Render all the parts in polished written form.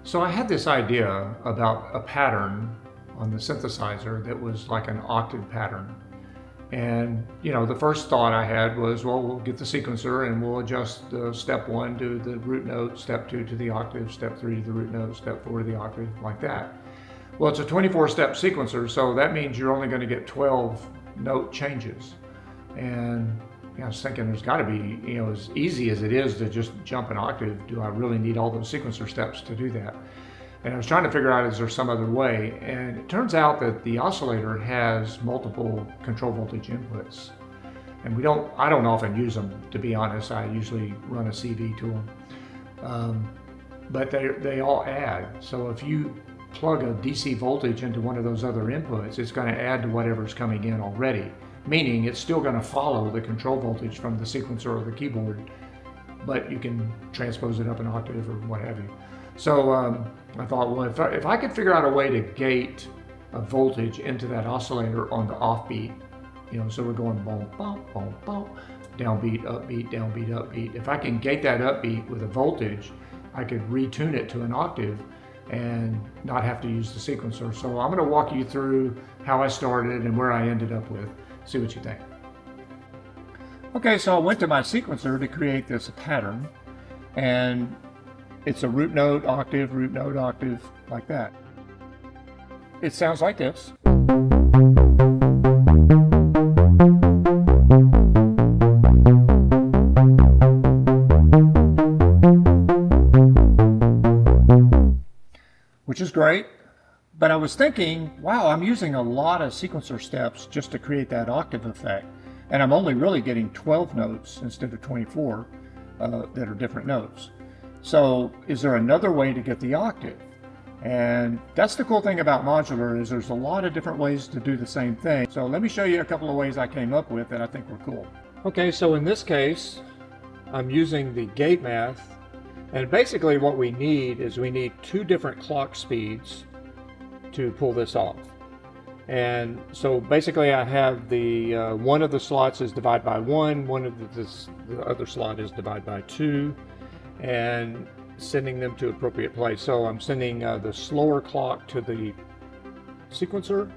So I had this idea about a pattern on the synthesizer that was like an octave pattern. And the first thought I had was, well, we'll get the sequencer and we'll adjust step 1 to the root note, step 2 to the octave, step 3 to the root note, step 4 to the octave, like that. Well, it's a 24-step sequencer, so that means you're only going to get 12 note changes. And I was thinking there's got to be, as easy as it is to just jump an octave, do I really need all those sequencer steps to do that? And I was trying to figure out, is there some other way? And it turns out that the oscillator has multiple control voltage inputs. And I don't often use them, to be honest. I usually run a CV to them. But they all add. So if you plug a DC voltage into one of those other inputs, it's going to add to whatever's coming in already. Meaning it's still going to follow the control voltage from the sequencer or the keyboard, but you can transpose it up an octave or what have you. So I thought, well, if I could figure out a way to gate a voltage into that oscillator on the offbeat, so we're going boom, boom, boom, boom, downbeat, upbeat, downbeat, upbeat. If I can gate that upbeat with a voltage, I could retune it to an octave and not have to use the sequencer. So I'm going to walk you through how I started and where I ended up with. See what you think. Okay, so I went to my sequencer to create this pattern, and it's a root note, octave, like that. It sounds like this. Which is great. But I was thinking, wow, I'm using a lot of sequencer steps just to create that octave effect. And I'm only really getting 12 notes instead of 24 that are different notes. So is there another way to get the octave? And that's the cool thing about modular, is there's a lot of different ways to do the same thing. So let me show you a couple of ways I came up with that I think were cool. Okay, so in this case, I'm using the gate math. And basically what we need is we need 2 different clock speeds to pull this off. And so basically I have the one of the slots is divided by 1, the other slot is divided by 2, and sending them to appropriate place. So I'm sending the slower clock to the sequencer,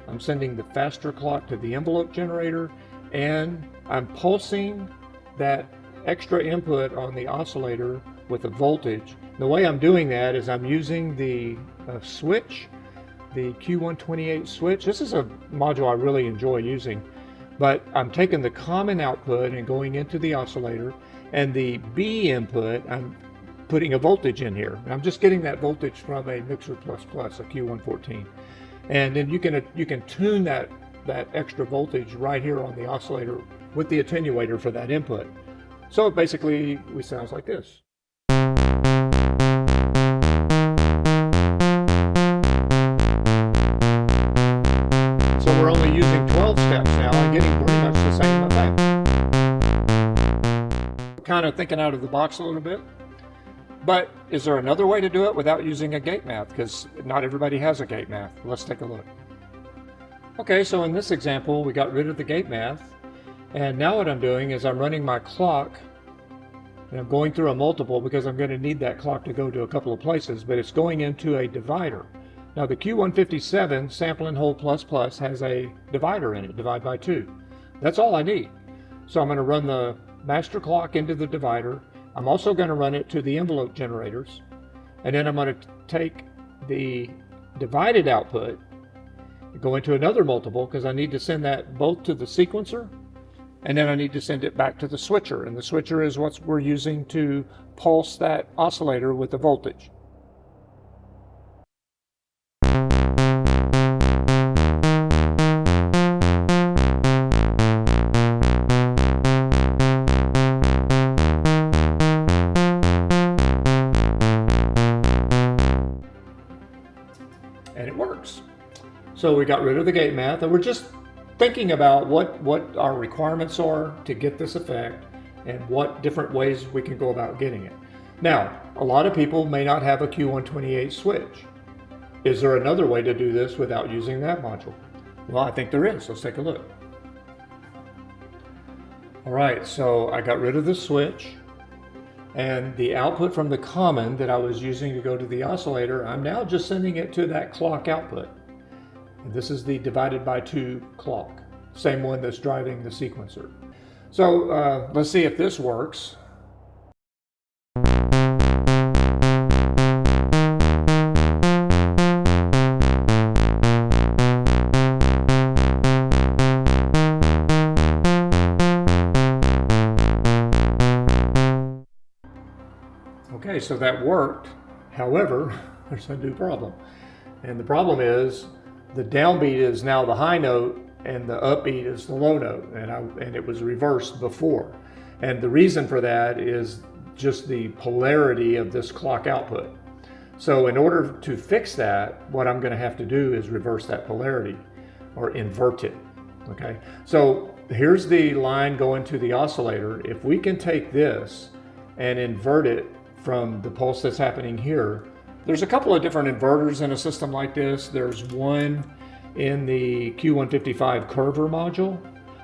I'm sending the faster clock to the envelope generator, and I'm pulsing that extra input on the oscillator with a voltage. The way I'm doing that is I'm using the switch, the Q128 switch. This is a module I really enjoy using, but I'm taking the common output and going into the oscillator, and the B input, I'm putting a voltage in here. And I'm just getting that voltage from a Mixer++, a Q114. And then you can tune that extra voltage right here on the oscillator with the attenuator for that input. So basically, it sounds like this. So we're only using 12 steps now and getting pretty much the same effect. Kind of thinking out of the box a little bit. But is there another way to do it without using a gate math? Because not everybody has a gate math. Let's take a look. Okay, so in this example, we got rid of the gate math. And now what I'm doing is I'm running my clock, and I'm going through a multiple because I'm going to need that clock to go to a couple of places, but it's going into a divider. Now the Q157 sample and hold plus plus has a divider in it, divide by 2. That's all I need. So I'm going to run the master clock into the divider. I'm also going to run it to the envelope generators, and then I'm going to take the divided output, go into another multiple because I need to send that both to the sequencer, and then I need to send it back to the switcher, and the switcher is what we're using to pulse that oscillator with the voltage. And it works. So we got rid of the gate math, and we're just thinking about what our requirements are to get this effect and what different ways we can go about getting it. Now, a lot of people may not have a Q128 switch. Is there another way to do this without using that module? Well, I think there is. Let's take a look. All right, so I got rid of the switch. And the output from the common that I was using to go to the oscillator, I'm now just sending it to that clock output. And this is the divided by 2 clock, same one that's driving the sequencer. So let's see if this works. Okay, so that worked. However, there's a new problem. And the problem is the downbeat is now the high note and the upbeat is the low note. And it was reversed before. And the reason for that is just the polarity of this clock output. So in order to fix that, what I'm going to have to do is reverse that polarity or invert it. Okay, so here's the line going to the oscillator. If we can take this and invert it from the pulse that's happening here, there's a couple of different inverters in a system like this. There's one in the Q155 Curver module.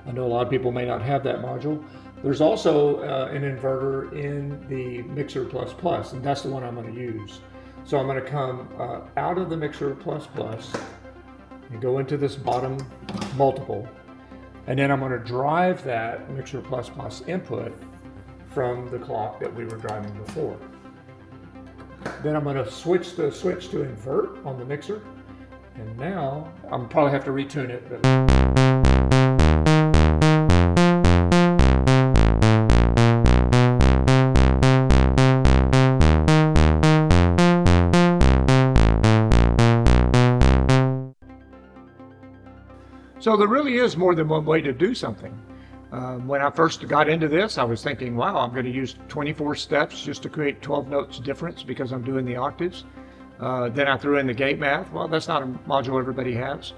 I know a lot of people may not have that module. There's also an inverter in the Mixer++, and that's the one I'm going to use. So I'm going to come out of the Mixer++ and go into this bottom multiple, and then I'm going to drive that Mixer++ input from the clock that we were driving before. Then I'm going to switch the switch to invert on the mixer, and now I'll probably have to retune it. So there really is more than one way to do something. When I first got into this, I was thinking, wow, I'm going to use 24 steps just to create 12 notes difference because I'm doing the octaves. Then I threw in the gate math. Well, that's not a module everybody has.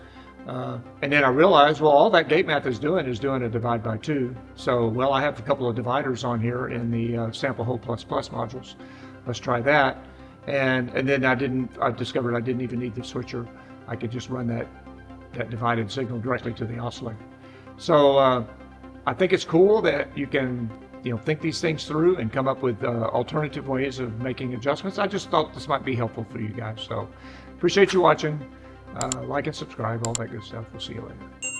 And then I realized, well, all that gate math is doing a divide by 2. So, well, I have a couple of dividers on here in the sample whole plus modules. Let's try that. And then I discovered I didn't even need the switcher. I could just run that divided signal directly to the oscillator. So I think it's cool that you can think these things through and come up with alternative ways of making adjustments. I just thought this might be helpful for you guys. So appreciate you watching. Like and subscribe, all that good stuff. We'll see you later.